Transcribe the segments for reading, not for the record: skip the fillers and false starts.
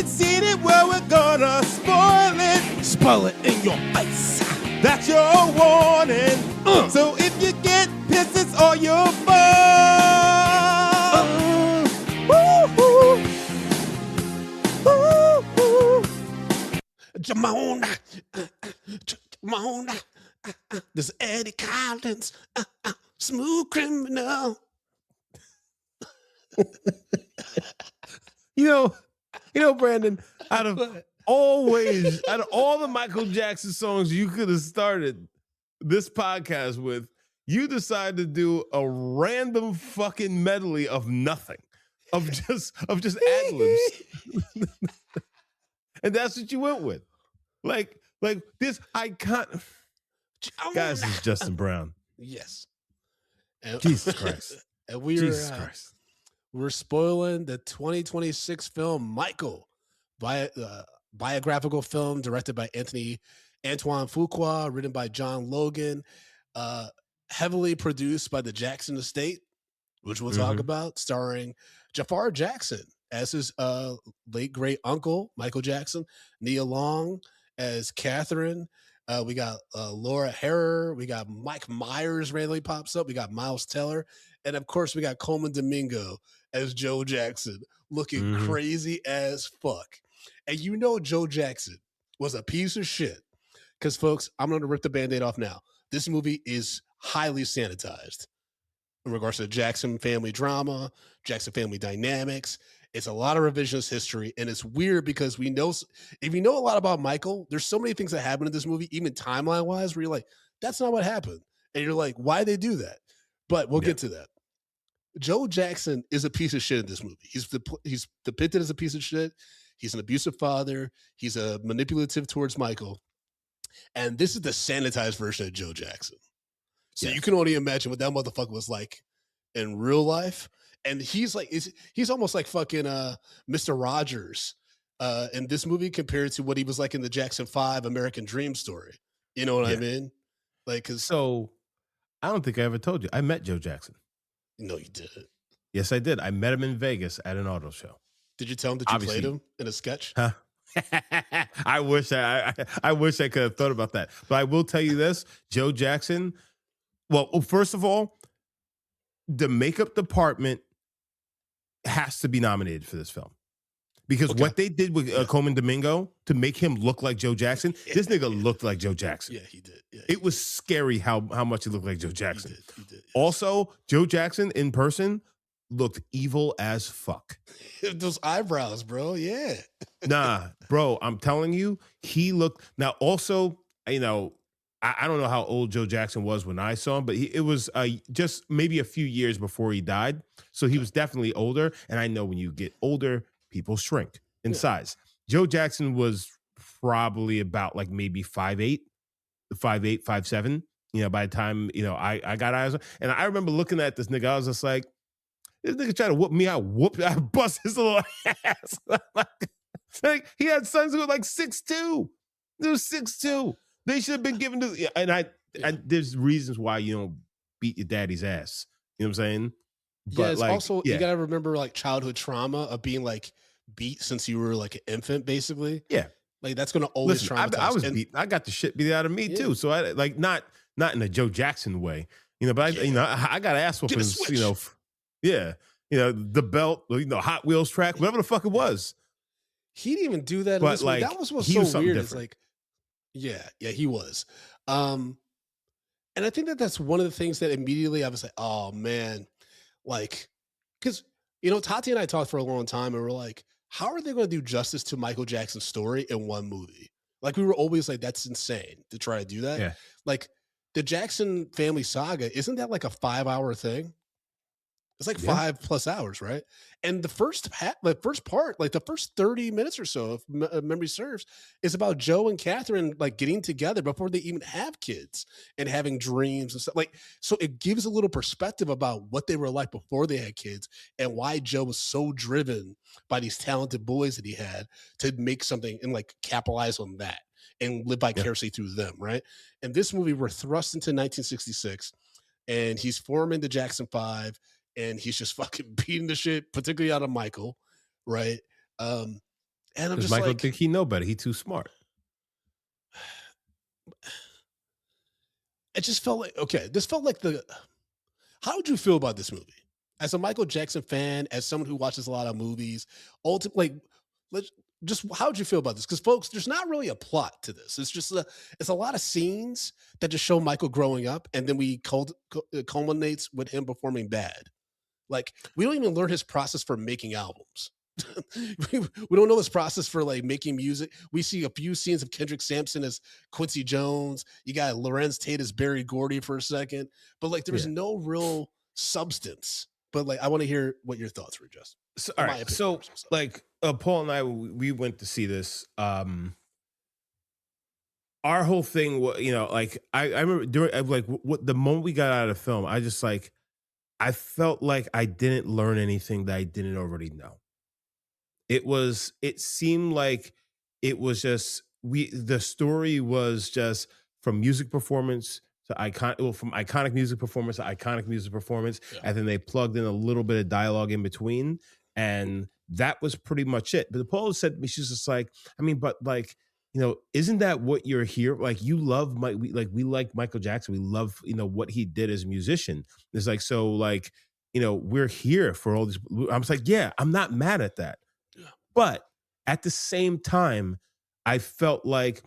haven't seen it, well, we're gonna spoil it. Spoil it in your face. That's your warning. So if you get pissed, it's all your fault. Woo-hoo. Woo-hoo. Jamona. This is Eddie Collins. Smooth criminal. You know, Brandon, out of all the Michael Jackson songs you could have started this podcast with, you decided to do a random fucking medley of nothing, of just ad-libs. And that's what you went with. Like this icon. Guys, this is Justin Brown. Yes. Jesus Christ. And Jesus Christ. We're spoiling the 2026 film Michael, biographical film directed by Antoine Fuqua, written by John Logan, heavily produced by the Jackson Estate, which we'll talk about, starring Jafar Jackson as his late great uncle, Michael Jackson, Nia Long as Catherine. We got Laura Harrer. We got Mike Myers randomly pops up. We got Miles Teller. And of course, we got Coleman Domingo as Joe Jackson, looking crazy as fuck. And you know Joe Jackson was a piece of shit. Because, folks, I'm going to rip the Band-Aid off now. This movie is highly sanitized in regards to the Jackson family drama, Jackson family dynamics. It's a lot of revisionist history, and it's weird because if you know a lot about Michael, there's so many things that happen in this movie, even timeline-wise, where you're like, that's not what happened. And you're like, why'd they do that? But we'll get to that. Joe Jackson is a piece of shit in this movie. He's depicted as a piece of shit. He's an abusive father. He's a manipulative towards Michael. And this is the sanitized version of Joe Jackson. So you can only imagine what that motherfucker was like in real life. And he's almost like fucking Mr. Rogers in this movie compared to what he was like in the Jackson 5 American Dream story. You know what I mean? So I don't think I ever told you. I met Joe Jackson. No, you didn't. Yes, I did. I met him in Vegas at an auto show. Did you tell him that you played him in a sketch? Huh? I wish I could have thought about that. But I will tell you this, Joe Jackson. Well, first of all, the makeup department has to be nominated for this film. Because what they did with Coleman Domingo to make him look like Joe Jackson, this nigga looked like Joe Jackson. Yeah, he did. Yeah, it was scary how much he looked like Joe Jackson. He did, yes. Also, Joe Jackson in person looked evil as fuck. Those eyebrows, bro. Yeah. Nah, bro, I'm telling you, he looked. Now, also, I don't know how old Joe Jackson was when I saw him, but it was just maybe a few years before he died. So he was definitely older. And I know when you get older, people shrink in size. Joe Jackson was probably about like maybe 5'8", 5'7", by the time, I got eyes on. And I remember looking at this nigga, I was just like, this nigga tried to whoop me, I bust his little ass. Like, he had sons who were like 6'2". They were 6'2". They should have been given to, and there's reasons why you don't beat your daddy's ass. You know what I'm saying? But you gotta remember like childhood trauma of being like beat since you were like an infant, basically. Yeah. Like that's gonna always traumatize. I was beat. I got the shit beat out of me too. So I like not in a Joe Jackson way, but I got ass whoopings, the belt, Hot Wheels track, whatever the fuck it was. He didn't even do that. But like, that was what's so weird. It's like, he was. And I think that's one of the things that immediately I was like, oh man, like, because Tati and I talked for a long time, and we're like, how are they going to do justice to Michael Jackson's story in one movie? Like, we were always like, that's insane to try to do that. Yeah. Like, the Jackson family saga, isn't that like a 5-hour thing? It's like 5+ hours, right? And the first part, like the first 30 minutes or so, if memory serves, is about Joe and Catherine like getting together before they even have kids and having dreams and stuff. Like, so it gives a little perspective about what they were like before they had kids and why Joe was so driven by these talented boys that he had to make something and like capitalize on that and live vicariously through them, right? And this movie, we're thrust into 1966, and he's forming the Jackson 5. And he's just fucking beating the shit, particularly out of Michael, right? And I'm Because just Michael like, think he know better. He too smart. it just felt like, okay, this felt like how would you feel about this movie? As a Michael Jackson fan, as someone who watches a lot of movies, ultimately, like, let's just how would you feel about this? Because folks, there's not really a plot to this. It's a lot of scenes that just show Michael growing up, and then it culminates with him performing bad. Like we don't even learn his process for making albums. We don't know his process for like making music. We see a few scenes of Kendrick Sampson as Quincy Jones. You got Lorenz Tate as Barry Gordy for a second, but like there's Yeah. no real substance. But like I want to hear what your thoughts were, Just. So, all right. So, like, Paul and I, we went to see this. Our whole thing was, like, I remember during, like, what the moment we got out of the film, I just like, I felt like I didn't learn anything that I didn't already know. It seemed like it was just, the story was just from music performance from iconic music performance to iconic music performance. Yeah. And then they plugged in a little bit of dialogue in between. And that was pretty much it. But Paul said to me, she's just like, I mean, but like, isn't that what you're here? Like you love we like Michael Jackson. We love, what he did as a musician. It's like, so like, we're here for all this. I'm just like, yeah, I'm not mad at that. Yeah. But at the same time, I felt like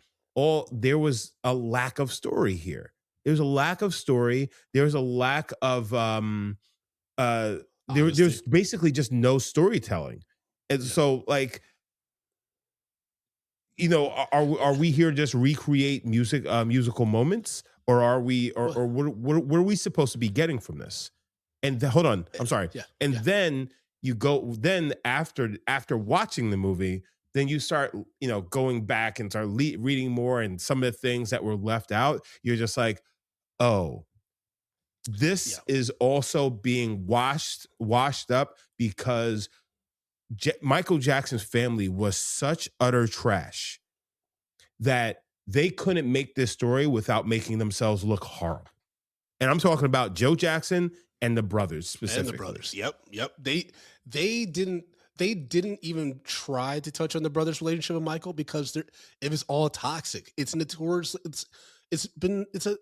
there was a lack of story here. There's a lack of story. There's a lack of there's basically just no storytelling. And so like, are we here to just recreate musical moments, or are we, or what are we supposed to be getting from this? And hold on, I'm sorry. Yeah. And then you go, then after watching the movie, then you start, going back and start reading more, and some of the things that were left out, you're just like, oh, this is also being washed up because Michael Jackson's family was such utter trash that they couldn't make this story without making themselves look horrible. And I'm talking about Joe Jackson and the brothers specifically. And the brothers. Yep. They didn't even try to touch on the brothers' relationship with Michael because it was all toxic. It's notorious. It's a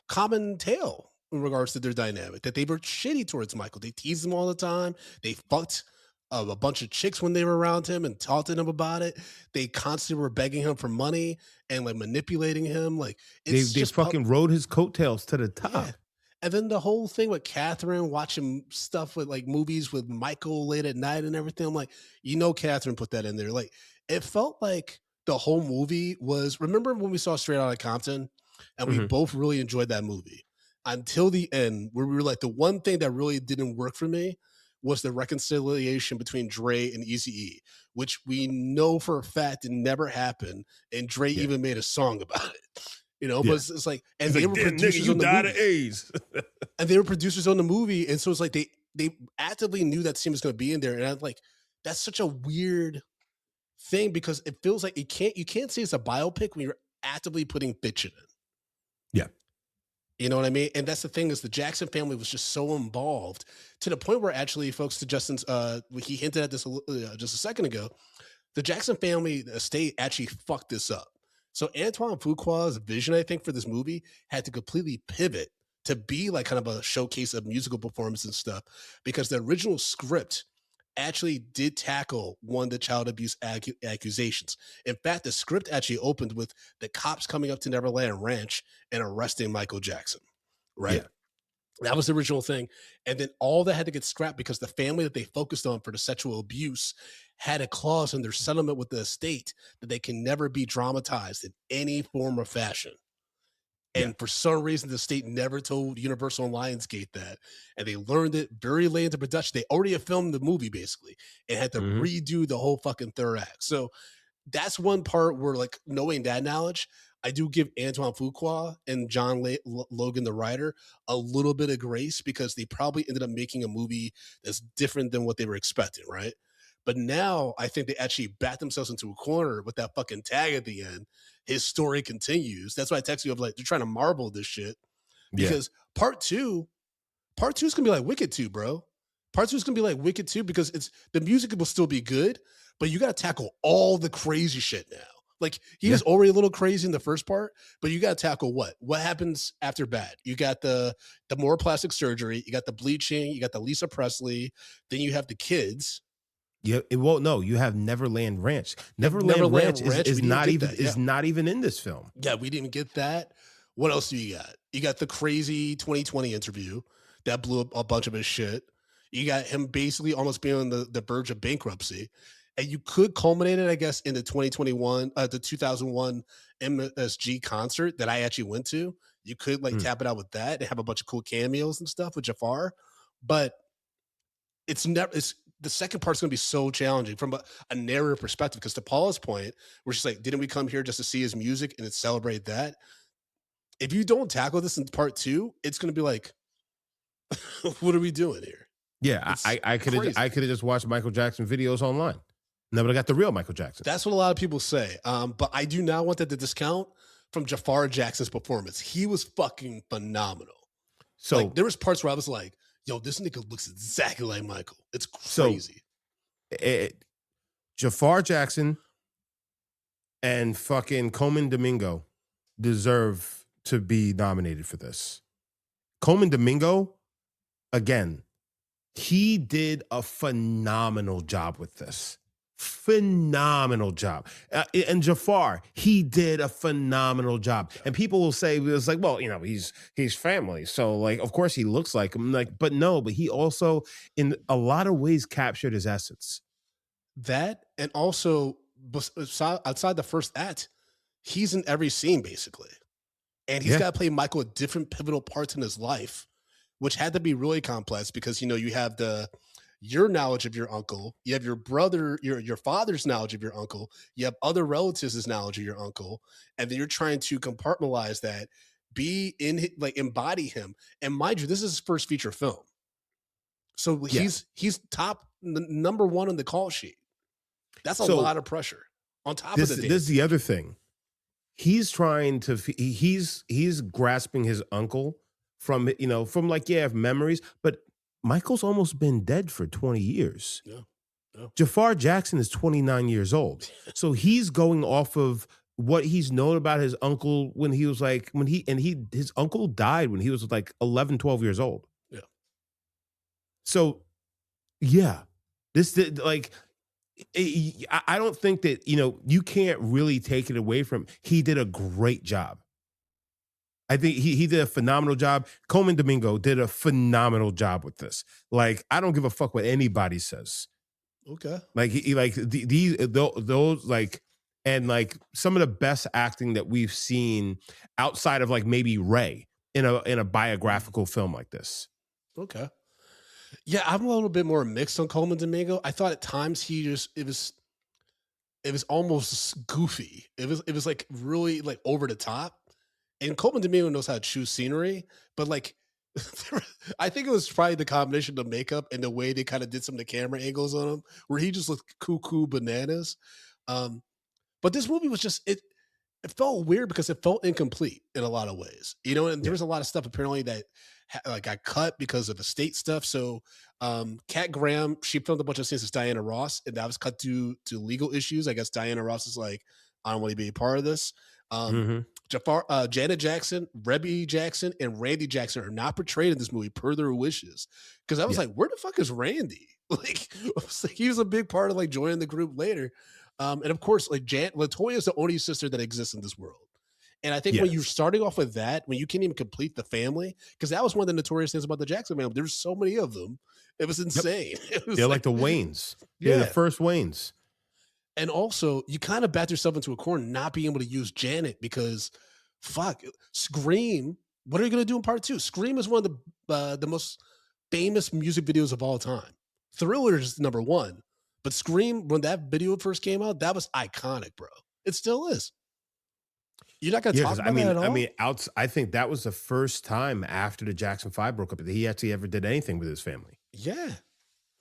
common tale in regards to their dynamic, that they were shitty towards Michael. They teased him all the time. They fucked a bunch of chicks when they were around him and talked to him about it. They constantly were begging him for money and like manipulating him. Like they fucking rode his coattails to the top. Yeah. And then the whole thing with Catherine watching stuff with like movies with Michael late at night and everything. I'm like, Catherine put that in there. Like it felt like the whole movie was, remember when we saw Straight Outta Compton and we both really enjoyed that movie until the end, where we were like, the one thing that really didn't work for me was the reconciliation between Dre and Eazy-E, which we know for a fact it never happened. And Dre even made a song about it. But it's like, and they were producers on the movie. Of AIDS. And they were producers on the movie. And so it's like, they actively knew that scene was going to be in there. And I'm like, that's such a weird thing because it feels like you can't say it's a biopic when you're actively putting fiction in. Yeah. You know what I mean? And that's the thing, is the Jackson family was just so involved to the point where actually, folks, to Justin's, he hinted at this just a second ago, the Jackson family estate actually fucked this up. So Antoine Fuqua's vision, I think, for this movie had to completely pivot to be like kind of a showcase of musical performance and stuff, because the original script actually did tackle one of the child abuse accusations. In fact, the script actually opened with the cops coming up to Neverland Ranch and arresting Michael Jackson, right? Yeah. That was the original thing. And then all that had to get scrapped because the family that they focused on for the sexual abuse had a clause in their settlement with the estate that they can never be dramatized in any form or fashion. And for some reason, the state never told Universal and Lionsgate that. And they learned it very late into production. They already had filmed the movie, basically, and had to redo the whole fucking third act. So that's one part where, like, knowing that knowledge, I do give Antoine Fuqua and John Logan, the writer, a little bit of grace, because they probably ended up making a movie that's different than what they were expecting, right? But now I think they actually backed themselves into a corner with that fucking tag at the end. His story continues. That's why I text you of like, they're trying to marble this shit, because part two is gonna be like Wicked 2, bro. Part 2 is gonna be like Wicked 2, because the music will still be good, but you got to tackle all the crazy shit now. Like he Yeah. was already a little crazy in the first part, but you got to tackle what happens after Bad. You got the more plastic surgery, you got the bleaching, you got the Lisa Presley, then you have the kids. Yeah, it won't. No, you have Neverland Ranch. Neverland Ranch we is didn't not get even that, yeah. is not even in this film. Yeah, we didn't get that. What else do you got? You got the crazy 2020 interview that blew up a bunch of his shit. You got him basically almost being on the verge of bankruptcy. And you could culminate it, I guess, in the 2001 MSG concert that I actually went to. You could like Mm. tap it out with that and have a bunch of cool cameos and stuff with Jafar. But it's the second part's going to be so challenging from a narrative perspective. Because to Paula's point, we're just like, didn't we come here just to see his music and to celebrate that? If you don't tackle this in part 2, it's going to be like, what are we doing here? Yeah, It's I could have crazy. just watched Michael Jackson videos online. Never got the real Michael Jackson. That's what a lot of people say. But I do not want that to discount from Jafar Jackson's performance. He was fucking phenomenal. So Like there was parts where I was like, yo, this nigga looks exactly like Michael. It's So- crazy. Jafar Jackson and fucking Coleman Domingo deserve to be nominated for this. Coleman Domingo, again, he did a phenomenal job with this. Phenomenal job. And Jafar, he did a phenomenal job. And people will say, it's like, well, you know, he's family. So like, of course he looks like him. Like, but no, but he also in a lot of ways captured his essence. That and also outside the first act, he's in every scene basically. And he's Yeah. got to play Michael at different pivotal parts in his life, which had to be really complex because you have your knowledge of your uncle, you have your brother, your father's knowledge of your uncle, you have other relatives' knowledge of your uncle, and then you're trying to compartmentalize that, embody him. And mind you, this is his first feature film, so Yeah. he's top number one on the call sheet. That's a So, lot of pressure on top This of the this is the other thing. He's trying to he's grasping his uncle from like memories, but Michael's almost been dead for 20 years. Yeah. Yeah. Jafar Jackson is 29 years old. So he's going off of what he's known about his uncle when he was like his uncle died when he was like 11, 12 years old. Yeah. So yeah. I don't think that, you can't really take it away from him. He did a great job. I think he did a phenomenal job. Coleman Domingo did a phenomenal job with this. Like, I don't give a fuck what anybody says. Okay. Like those like, and like some of the best acting that we've seen outside of like maybe Ray in a biographical film like this. Okay. Yeah, I'm a little bit more mixed on Coleman Domingo. I thought at times it was almost goofy. It was like really like over the top. And Coleman Domingo knows how to choose scenery, but like I think it was probably the combination of the makeup and the way they kind of did some of the camera angles on him, where he just looked cuckoo bananas. But this movie was just it felt weird because it felt incomplete in a lot of ways, and there was a lot of stuff apparently that got cut because of estate stuff. So Kat Graham, she filmed a bunch of scenes with Diana Ross, and that was cut due to legal issues. I guess Diana Ross is like, I don't want to be a part of this. Janet Jackson, Rebby Jackson, and Randy Jackson are not portrayed in this movie per their wishes. Because I was like, where the fuck is Randy? Like, he was a big part of like joining the group later. And of course, like Latoya is the only sister that exists in this world. And I think when you're starting off with that, when you can't even complete the family, because that was one of the notorious things about the Jackson family. There's so many of them. It was insane. It was They're like the Waynes. Yeah. They're the first Waynes. And also, you kind of backed yourself into a corner not being able to use Janet because, fuck, Scream. What are you going to do in part 2? Scream is one of the most famous music videos of all time. Thriller is number 1, but Scream, when that video first came out, that was iconic, bro. It still is. You're not going to talk about that at all? I think that was the first time after the Jackson 5 broke up that he actually ever did anything with his family. Yeah,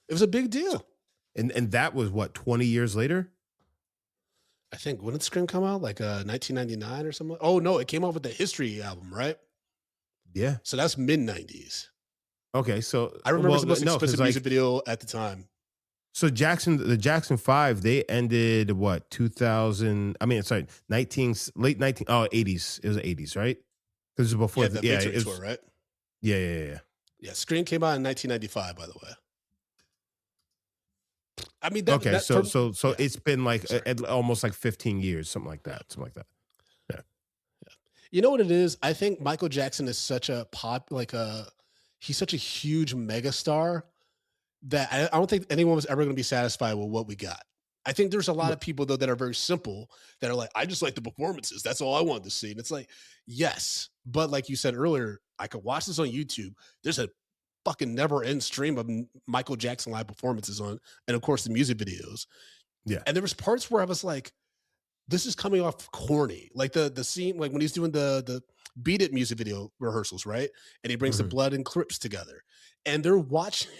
it was a big deal. And that was what, 20 years later? I think, when did Scream come out? Like 1999 or something? Oh, no, it came out with the History album, right? Yeah. So that's mid-90s. Okay, so I remember it was the most expensive music video at the time. So the Jackson 5, they ended what, 2000, I mean, sorry, 19 late 19 oh 80s. It was the 80s, right? This is before Yeah, the, the yeah, Victory it Tour, was, right? yeah. Yeah, Scream came out in 1995, by the way. I mean Okay, that for so yeah. it's been like Sorry. almost like 15 years, something like Yeah. that, something like that. Yeah. You know what it is? I think Michael Jackson is such a pop, like a he's such a huge megastar that I don't think anyone was ever going to be satisfied with what we got. I think there's a lot of people though that are very simple that are like, I just like the performances. That's all I wanted to see. And it's like, yes, but like you said earlier, I could watch this on YouTube. There's a fucking never end stream of Michael Jackson live performances on, and of course the music videos. Yeah. And there was parts where I was like, this is coming off corny. Like the scene, like when he's doing the Beat It music video rehearsals, right? And he brings the Mhm. Blood and Crips together, and they're watching.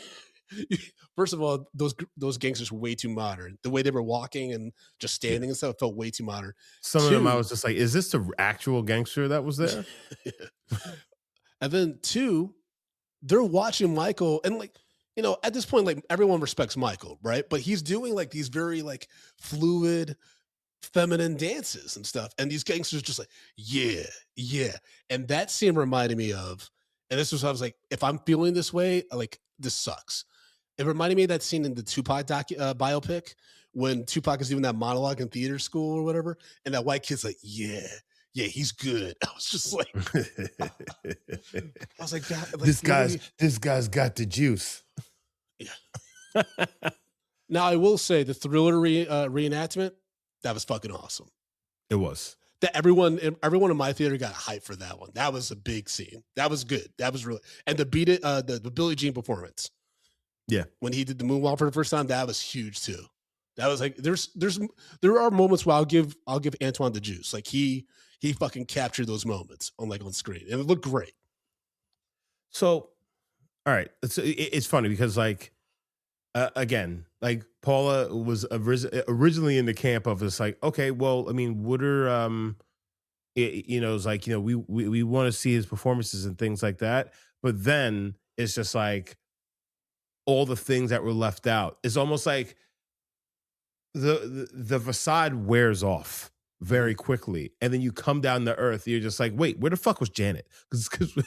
First of all, those gangsters were way too modern. The way they were walking and just Yeah. standing and stuff felt way too modern. Some of them I Two, was just like, is this the actual gangster that was there? and then two, they're watching Michael, and like at this point, like everyone respects Michael, right? But he's doing like these very like fluid feminine dances and stuff. And these gangsters just like, yeah, yeah. And that scene reminded me of, and this was, I was like, if I'm feeling this way, like this sucks. It reminded me of that scene in the Tupac biopic when Tupac is doing that monologue in theater school or whatever. And that white kid's like, yeah, yeah, he's good. I was just like, I was like, God, like This guy's got the juice. yeah. Now I will say the Thriller reenactment, that was fucking awesome. It was. That everyone in my theater got hyped for that one. That was a big scene. That was good. That was really, and the Beat It, the Billie Jean performance. Yeah. When he did the moonwalk for the first time, that was huge too. That was like there are moments where I'll give Antoine the juice. Like he fucking captured those moments on screen. And it looked great. So, all right, it's funny because like again, like Paula was originally in the camp of this, like, okay, well, I mean, Wooder, it's like, we want to see his performances and things like that, but then it's just like all the things that were left out. It's almost like the facade wears off very quickly, and then you come down to earth. You're just like, wait, where the fuck was Janet? Because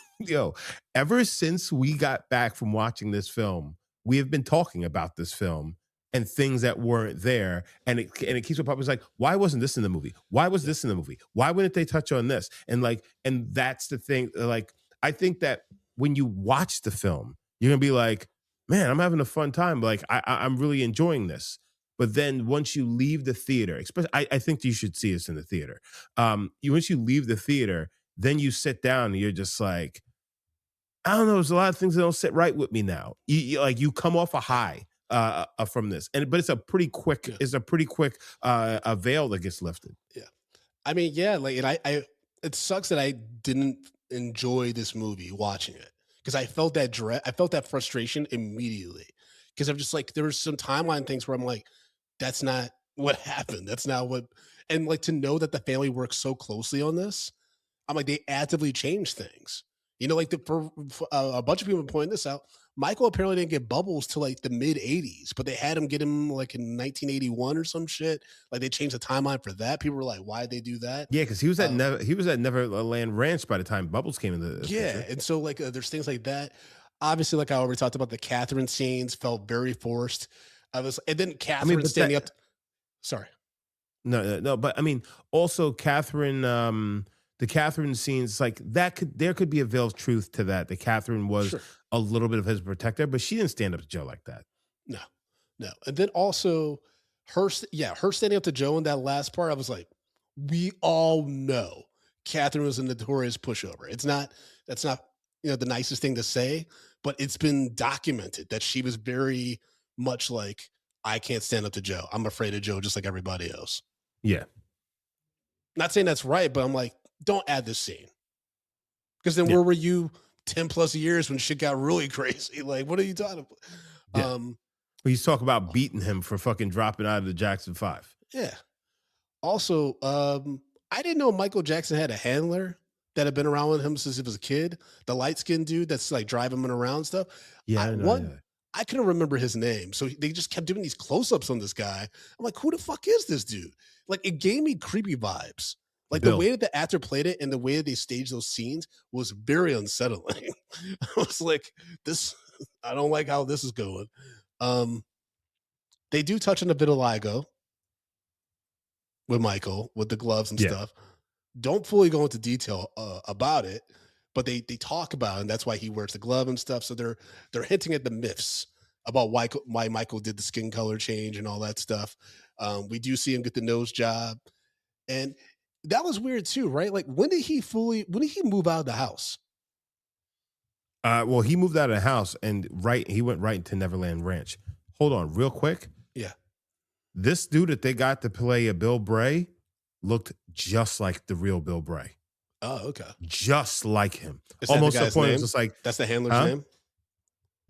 ever since we got back from watching this film, we have been talking about this film and things that weren't there, and it keeps up. It's like, why wasn't this in the movie? Why was this in the movie? Why wouldn't they touch on this? And that's the thing. Like, I think that when you watch the film, you're gonna be like, man, I'm having a fun time. Like, I'm really enjoying this. But then once you leave the theater, especially, I think you should see this in the theater. Once you leave the theater, then you sit down and you're just like, I don't know. There's a lot of things that don't sit right with me now. You come off a high from this, but it's a pretty quick. Yeah. It's a pretty quick a veil that gets lifted. Yeah. I mean, yeah, like, and I it sucks that I didn't enjoy this movie watching it because I felt that dread, I felt that frustration immediately because I'm just like, there was some timeline things where I'm like, that's not what happened. That's not what, and like to know that the family works so closely on this, I'm like, they actively change things. Like for a bunch of people pointing this out, Michael apparently didn't get bubbles till like the mid 80s, but they had him get him like in 1981 or some shit. Like they changed the timeline for that. People were like, why did they do that? Yeah, because he was at Neverland Ranch by the time Bubbles came in the Yeah. picture. And so like there's things like that. Obviously, like I already talked about, the Catherine scenes felt very forced. And then Catherine but standing up. Sorry. No, but I mean, also Catherine, the Catherine scenes, like there could be a veil of truth to that. That Catherine was Sure. a little bit of his protector, but she didn't stand up to Joe like that. No. And then also her standing up to Joe in that last part, I was like, we all know Catherine was a notorious pushover. That's not, the nicest thing to say, but it's been documented that she was very much like, I can't stand up to Joe. I'm afraid of Joe just like everybody else. Yeah. Not saying that's right, but I'm like, don't add this scene. Because then Yeah. where were you 10 plus years when shit got really crazy? Like, what are you talking about? Yeah. We used to talk about beating him for fucking dropping out of the Jackson 5. Yeah. Also, I didn't know Michael Jackson had a handler that had been around with him since he was a kid. The light skinned dude that's like driving him around and stuff. Yeah, I know. I couldn't remember his name. So they just kept doing these close-ups on this guy. I'm like, who the fuck is this dude? Like, it gave me creepy vibes. Like the Bill. way that the actor played it and the way that they staged those scenes was very unsettling. I was like, this, I don't like how this is going. They do touch on the vitiligo with Michael, with the gloves and Yeah. stuff. Don't fully go into detail about it, but they talk about it, and that's why he wears the glove and stuff. So they're hinting at the myths about why Michael did the skin color change and all that stuff. We do see him get the nose job, and that was weird too, right? Like when did he move out of the house? Well, he moved out of the house and he went right into Neverland Ranch. Hold on, real quick. Yeah. This dude that they got to play a Bill Bray looked just like the real Bill Bray. Oh, okay. Just like him. Is that Almost the to the guy's point name? it's just like That's the handler's Huh? name?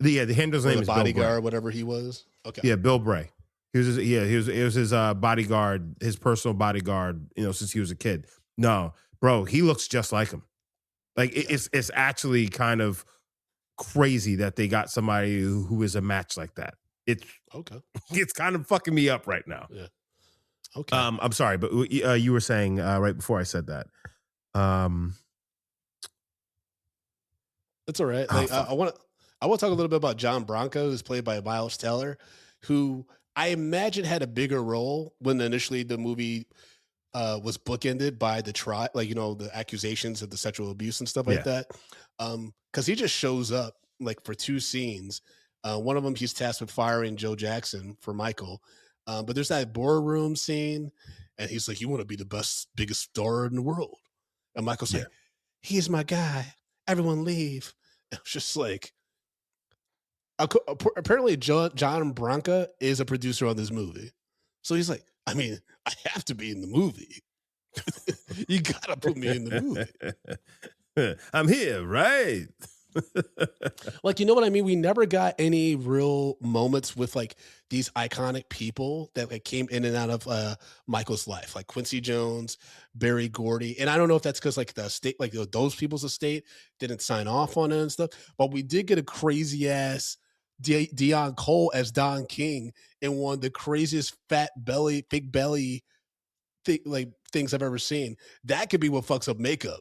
the handler's Or name the is Bill Bray. bodyguard, whatever he was? Okay. Yeah, Bill Bray. He was his bodyguard, his personal bodyguard, since he was a kid. No, bro, he looks just like him. Like it's actually kind of crazy that they got somebody who is a match like that. Okay. It's kind of fucking me up right now. Yeah. Okay. I'm sorry, but you were saying right before I said that. That's all right. Oh, Like, fuck. I want to talk a little bit about John Bronco, who's played by Miles Teller, who I imagine had a bigger role when initially the movie was bookended by the trial, like the accusations of the sexual abuse and stuff like that. Because he just shows up like for two scenes. One of them he's tasked with firing Joe Jackson for Michael, but there's that boardroom scene, and he's like, "You want to be the biggest star in the world?" And Michael's like, "He's my guy. Everyone leave." It was just like, apparently John Branca is a producer on this movie, so he's like, I mean, I have to be in the movie. You gotta put me in the movie. I'm here, right? Like, you know what I mean? We never got any real moments with like these iconic people that like came in and out of Michael's life, like Quincy Jones, Barry Gordy. And I don't know if that's because like the state, like those people's estate didn't sign off on it and stuff, but we did get a crazy ass Dion Cole as Don King in one of the craziest big belly things I've ever seen. That could be what fucks up makeup.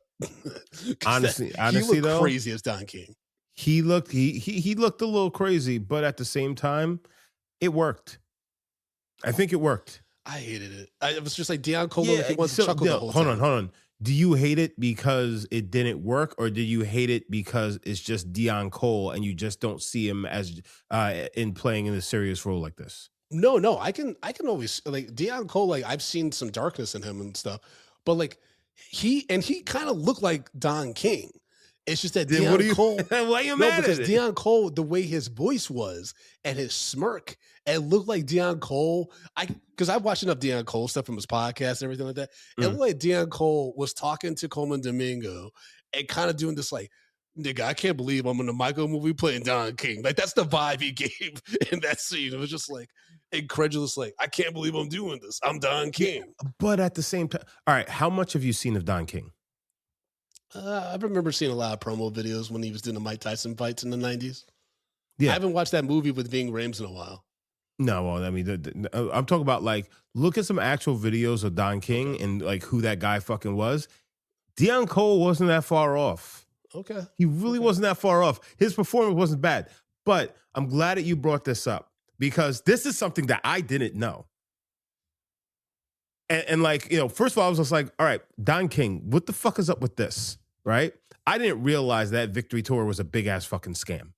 Honestly, he looked though, crazy as Don King. he looked a little crazy, but at the same time, it worked. I think it worked. I hated it. It was just like Dion Cole. He wants to chuckle the whole hold time. Hold on. Do you hate it because it didn't work, or do you hate it because it's just Dion Cole and you just don't see him as in playing in a serious role like this? No. I can always like Dion Cole. Like I've seen some darkness in him and stuff, but like he kind of looked like Don King. It's just that Dion Cole. Why you mad because at it? Dion Cole, the way his voice was and his smirk, it looked like Dion Cole. Because I watched enough Dion Cole stuff from his podcast and everything like that. It looked like Dion Cole was talking to Coleman Domingo and kind of doing this like, "Nigga, I can't believe I'm in the Michael movie playing Don King." Like that's the vibe he gave in that scene. It was just like incredulous, like, "I can't believe I'm doing this. I'm Don King." But at the same time, all right, how much have you seen of Don King? I remember seeing a lot of promo videos when he was doing the Mike Tyson fights in the 90s. Yeah. I haven't watched that movie with Ving Rhames in a while. No, well, I mean, I'm talking about like, look at some actual videos of Don King and like who that guy fucking was. Dion Cole wasn't that far off. Okay. He really wasn't that far off. His performance wasn't bad. But I'm glad that you brought this up because this is something that I didn't know. And like, first of all, I was just like, all right, Don King, what the fuck is up with this? Right? I didn't realize that Victory Tour was a big ass fucking scam.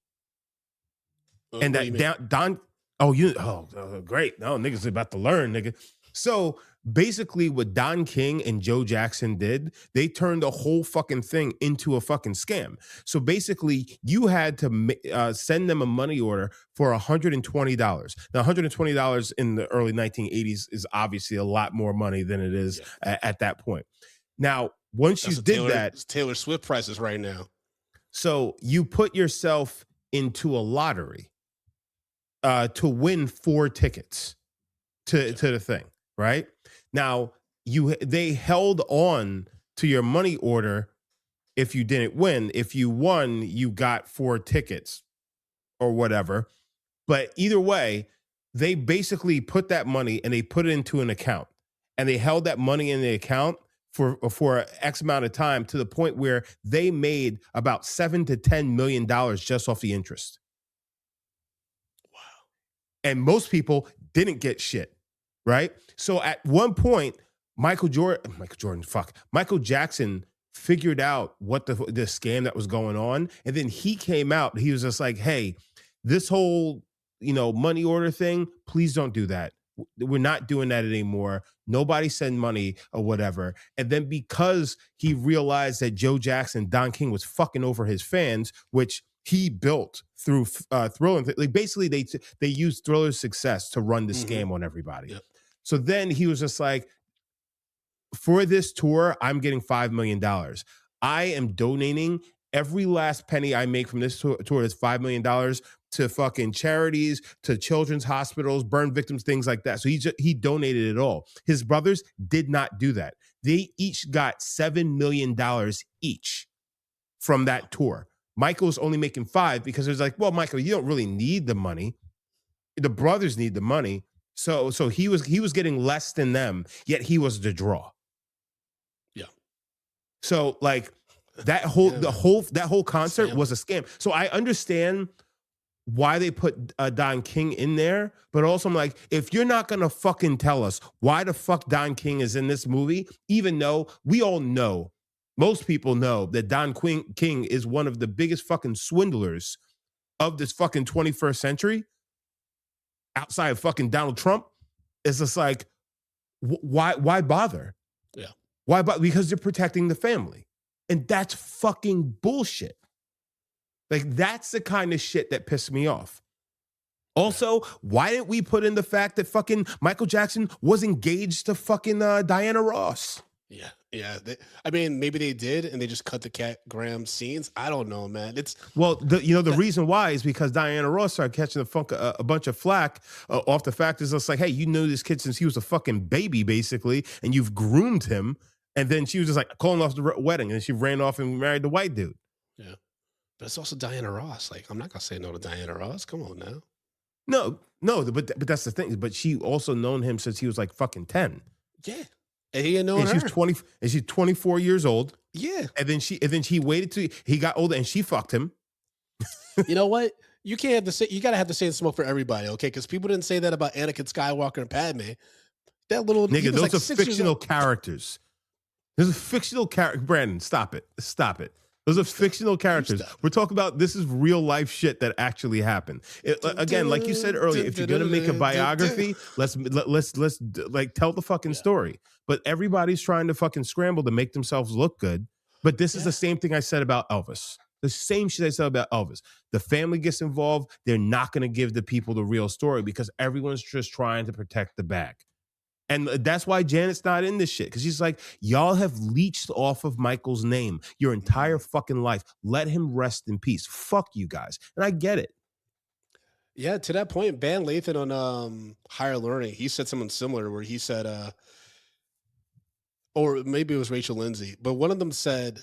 And that Don, great. No, niggas about to learn, nigga. So basically what Don King and Joe Jackson did, they turned the whole fucking thing into a fucking scam. So basically you had to send them a money order for $120. Now $120 in the early 1980s is obviously a lot more money than it is at that point. Now, once you did that, it's Taylor Swift prices right now. So you put yourself into a lottery to win 4 tickets to the thing, right? Now they held on to your money order if you didn't win. If you won, you got 4 tickets or whatever. But either way, they basically put that money and they put it into an account, and they held that money in the account for X amount of time, to the point where they made about $7 to $10 million just off the interest. Wow. And most people didn't get shit, right? So at one point, Michael Jackson figured out what the scam that was going on, and then he came out. He was just like, "Hey, this whole money order thing, please don't do that. We're not doing that anymore. Nobody send money or whatever." And then because he realized that Joe Jackson, Don King, was fucking over his fans, which he built through Thriller. Like basically, they used Thriller's success to run the scam on everybody. Yep. So then he was just like, for this tour, I'm getting $5 million. I am donating every last penny I make from this tour. Is $5 million to fucking charities, to children's hospitals, burn victims, things like that. So he donated it all. His brothers did not do that. They each got $7 million each from that tour. Michael's only making $5 million because it's like, well, Michael, you don't really need the money. The brothers need the money. So he was getting less than them, yet he was the draw. Yeah. So like that whole concert was a scam. So I understand why they put Don King in there, but also I'm like, if you're not gonna fucking tell us why the fuck Don King is in this movie, even though we all know, most people know that Don King is one of the biggest fucking swindlers of this fucking 21st century, outside of fucking Donald Trump, it's just like, why bother? Yeah. Why bother? Because they're protecting the family. And that's fucking bullshit. Like, that's the kind of shit that pissed me off. Also, why didn't we put in the fact that fucking Michael Jackson was engaged to fucking Diana Ross? Yeah. Yeah. I mean, maybe they did and they just cut the Cat Graham scenes. I don't know, man. The reason why is because Diana Ross started catching a bunch of flack off the fact is it's like, hey, you knew this kid since he was a fucking baby, basically, and you've groomed him. And then she was just like calling off the wedding, and she ran off and married the white dude. Yeah. But it's also Diana Ross. Like, I'm not going to say no to Diana Ross. Come on now. No, but that's the thing. But she also known him since he was like fucking 10. Yeah. And he didn't know her. She's 20, and she's 24 years old. Yeah. And then she waited till he got older and she fucked him. You know what? You can't have to say, you got to have the same smoke for everybody, okay? Because people didn't say that about Anakin Skywalker and Padme. That little nigga, those are fictional characters. There's a fictional character. Brandon, stop it. Those are fictional characters. We're talking about, this is real life shit that actually happened. Again, like you said earlier, if you're gonna make a biography, let's like tell the fucking story. But everybody's trying to fucking scramble to make themselves look good. But this is the same thing I said about Elvis. The same shit I said about Elvis. The family gets involved. They're not gonna give the people the real story because everyone's just trying to protect the bag. And that's why Janet's not in this shit. Because she's like, y'all have leached off of Michael's name your entire fucking life. Let him rest in peace. Fuck you guys. And I get it. Yeah, to that point, Van Lathan on Higher Learning, he said something similar where he said, or maybe it was Rachel Lindsay, but one of them said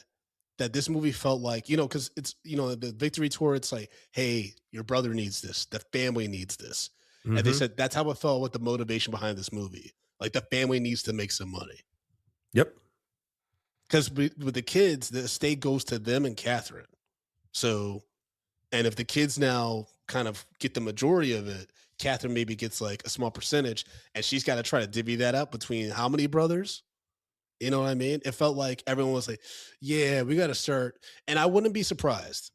that this movie felt like, because it's, the Victory Tour, it's like, hey, your brother needs this. The family needs this. Mm-hmm. And they said that's how it felt with the motivation behind this movie. Like, the family needs to make some money. Yep. Because with the kids, the estate goes to them and Catherine. So, and if the kids now kind of get the majority of it, Catherine maybe gets like a small percentage, and she's got to try to divvy that up between how many brothers? You know what I mean? It felt like everyone was like, yeah, we got to start. And I wouldn't be surprised.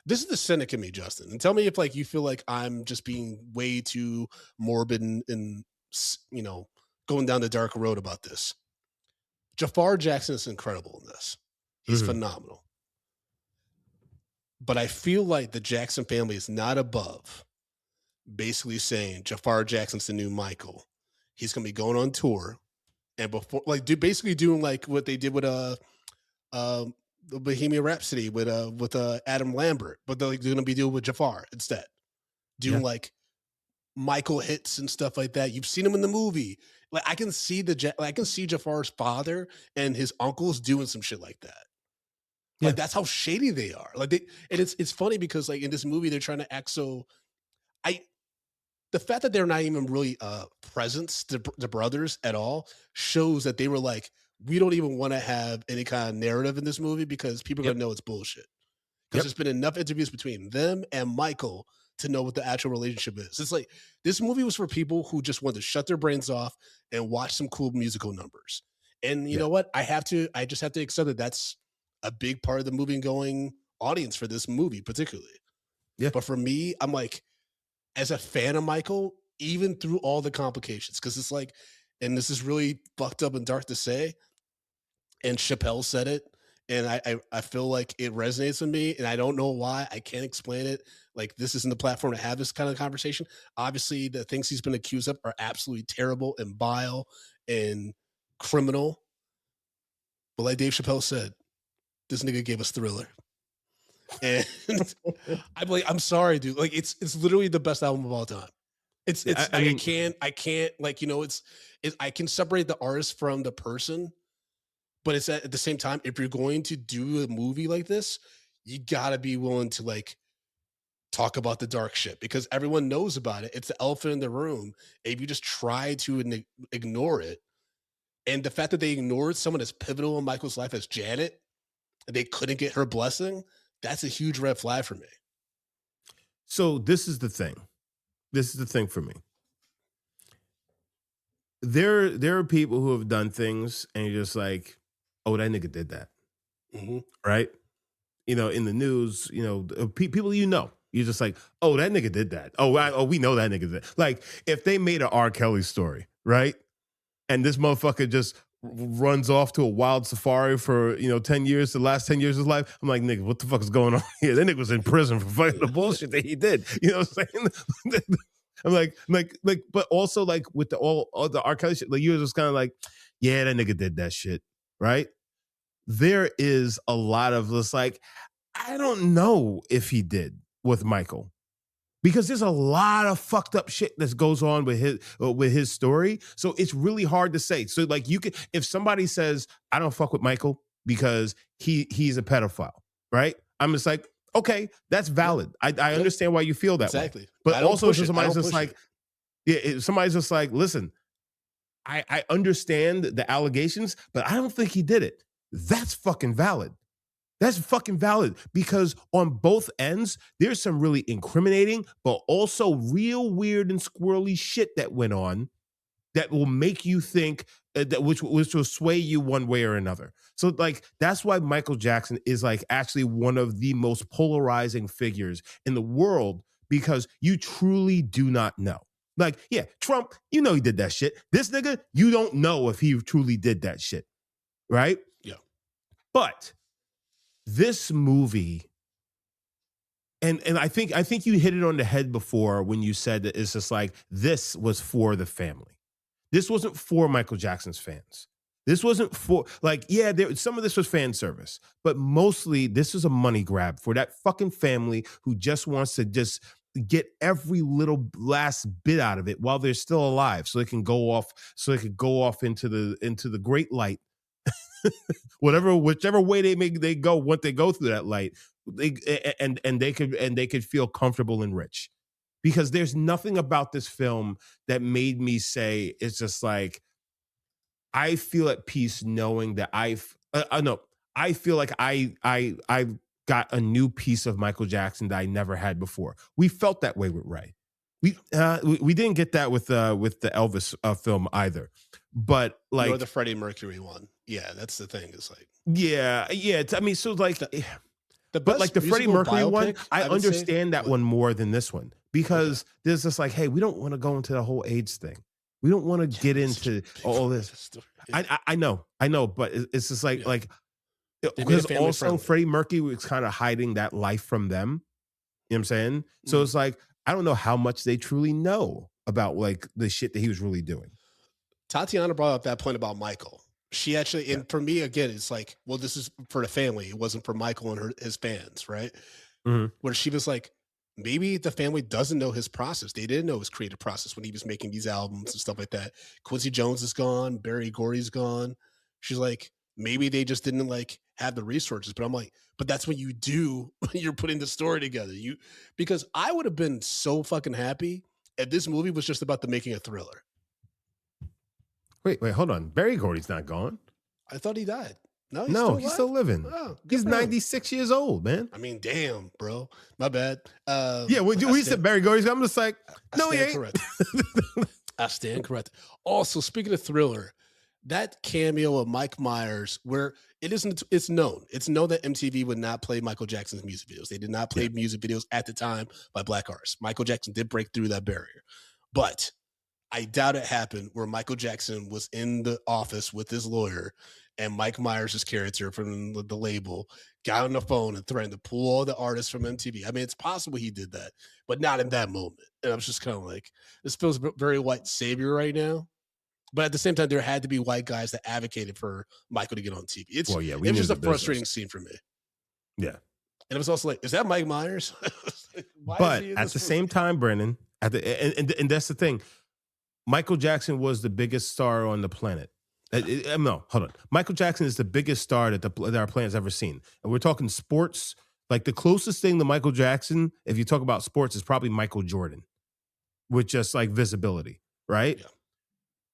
This is the cynic in me, Justin. And tell me if like you feel like I'm just being way too morbid and going down the dark road about this. Jafar Jackson is incredible in this. He's phenomenal. But I feel like the Jackson family is not above basically saying Jafar Jackson's the new Michael. He's going to be going on tour. And before, basically doing like what they did with the Bohemian Rhapsody with Adam Lambert, but they're going to be doing with Jafar instead. Doing like Michael hits and stuff like that. You've seen him in the movie. Like, I can see Jafar's father and his uncles doing some shit like that. Like, that's how shady they are. Like, and it's funny because like in this movie they're trying to act so. I the fact that they're not even really presents, the brothers at all, shows that they were like, we don't even want to have any kind of narrative in this movie because people are Yep. gonna know it's bullshit. Because Yep. there's been enough interviews between them and Michael to know what the actual relationship is. It's like this movie was for people who just want to shut their brains off and watch some cool musical numbers. And you Yeah. know what? I just have to accept that that's a big part of the movie going audience for this movie, particularly. Yeah. But for me, I'm like, as a fan of Michael, even through all the complications, because it's like, and this is really fucked up and dark to say, and Chappelle said it, and I feel like it resonates with me, and I don't know why. I can't explain it. Like this isn't the platform to have this kind of conversation. Obviously, the things he's been accused of are absolutely terrible and vile and criminal. But like Dave Chappelle said, this nigga gave us Thriller. And I'm like, I'm sorry, dude. Like it's literally the best album of all time. It's Yeah, it's I mean- I can't like, you know, it's I can separate the artist from the person, but it's at the same time, if you're going to do a movie like this, you gotta be willing to like talk about the dark shit because everyone knows about it. It's the elephant in the room. If you just try to ignore it, and the fact that they ignored someone as pivotal in Michael's life as Janet, and they couldn't get her blessing, that's a huge red flag for me. So this is the thing. This is the thing for me. There are people who have done things and you're just like, oh, that nigga did that. Mhm. Right? You know, in the news, you know, people you know, you're just like, oh, that nigga did that. Oh, we know that nigga did. Like, if they made an R. Kelly story, right? And this motherfucker just runs off to a wild safari for, 10 years, the last 10 years of his life, I'm like, nigga, what the fuck is going on here? That nigga was in prison for fucking the bullshit that he did. You know what I'm saying? I'm like, but also like with all the R. Kelly shit, like you were just kind of like, yeah, that nigga did that shit, right? There is a lot of this, like, I don't know if he did with Michael because there's a lot of fucked up shit that goes on with his story. So it's really hard to say. So like you can, if somebody says, I don't fuck with Michael because he's a pedophile, right? I'm just like, okay, that's valid. I understand why you feel that way. Exactly. But I don't also push it. I somebody's don't just push like, it. yeah, somebody's just like, listen, I understand the allegations, but I don't think he did it. That's fucking valid. That's fucking valid because on both ends, there's some really incriminating, but also real weird and squirrely shit that went on that will make you think that which will sway you one way or another. So like that's why Michael Jackson is like actually one of the most polarizing figures in the world because you truly do not know. Like, yeah, Trump, you know he did that shit. This nigga, you don't know if he truly did that shit. Right? Yeah. But this movie, and I think you hit it on the head before when you said that it's just like this was for the family. This wasn't for Michael Jackson's fans. This wasn't for like, yeah, some of this was fan service, but mostly this was a money grab for that fucking family who just wants to just get every little last bit out of it while they're still alive, so they can go off into the great light. Whichever way they go once they go through that light, they could feel comfortable and rich. Because there's nothing about this film that made me say it's just like I feel at peace knowing that I feel like I got a new piece of Michael Jackson that I never had before. We felt that way with Ray. We didn't get that with the Elvis film either, but like Or the Freddie Mercury one. Yeah, that's the thing. It's like yeah. I mean, so like the but like the Freddie musical Mercury one, biopic, I would say, understand that one more than this one because there's just like, hey, we don't want to go into the whole AIDS thing. We don't want to get into all this. I know, but it's just like because also friendly. Freddie Mercury was kind of hiding that life from them. You know what I'm saying? So it's like I don't know how much they truly know about like the shit that he was really doing. Tatiana brought up that point about Michael. She actually, and for me, again, it's like, well, this is for the family. It wasn't for Michael and his fans, right? Mhm. Where she was like, maybe the family doesn't know his process. They didn't know his creative process when he was making these albums and stuff like that. Quincy Jones is gone. Berry Gordy's gone. She's like, maybe they just didn't like have the resources. But I'm like, but that's what you do when you're putting the story together. Because I would have been so fucking happy if this movie was just about the making a Thriller. Wait, hold on. Barry Gordy's not gone. I thought he died. No, He's still living. Oh, He's 96 years old, man. I mean, damn, bro. My bad. Yeah, when we said Barry Gordy's, I'm just like, no, he ain't. Correct. I stand correct. Also, speaking of Thriller, that cameo of Mike Myers, where it's known that MTV would not play Michael Jackson's music videos. They did not play music videos at the time by Black artists. Michael Jackson did break through that barrier, but I doubt it happened where Michael Jackson was in the office with his lawyer and Mike Myers' character from the label got on the phone and threatened to pull all the artists from MTV. I mean, it's possible he did that, but not in that moment. And I was just kind of like, this feels very white savior right now. But at the same time, there had to be white guys that advocated for Michael to get on TV. It was just a frustrating scene for me. Yeah. And it was also like, is that Mike Myers? But at the same time, Brennan, and that's the thing. Michael Jackson was the biggest star on the planet. No, hold on. Michael Jackson is the biggest star that our planet's ever seen. And we're talking sports. Like the closest thing to Michael Jackson, if you talk about sports, is probably Michael Jordan with just like visibility, right? Yeah.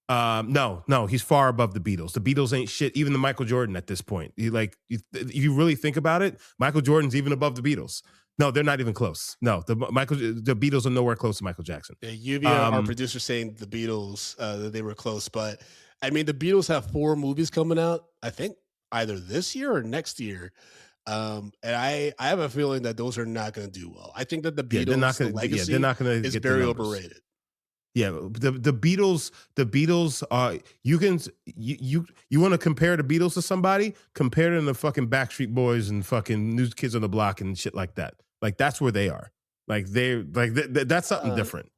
No, he's far above the Beatles. The Beatles ain't shit. Even the Michael Jordan at this point. If you really think about it, Michael Jordan's even above the Beatles. No, they're not even close. No, the Beatles are nowhere close to Michael Jackson. Yeah, Yuvia, our producer, saying the Beatles that they were close, but I mean the Beatles have 4 movies coming out. I think either this year or next year, and I have a feeling that those are not going to do well. I think that the Beatles legacy they're not going to is very overrated. Yeah, the Beatles are you want to compare the Beatles to somebody? Compare them to fucking Backstreet Boys and fucking New Kids on the Block and shit like that. Like that's where they are. Like that's something different.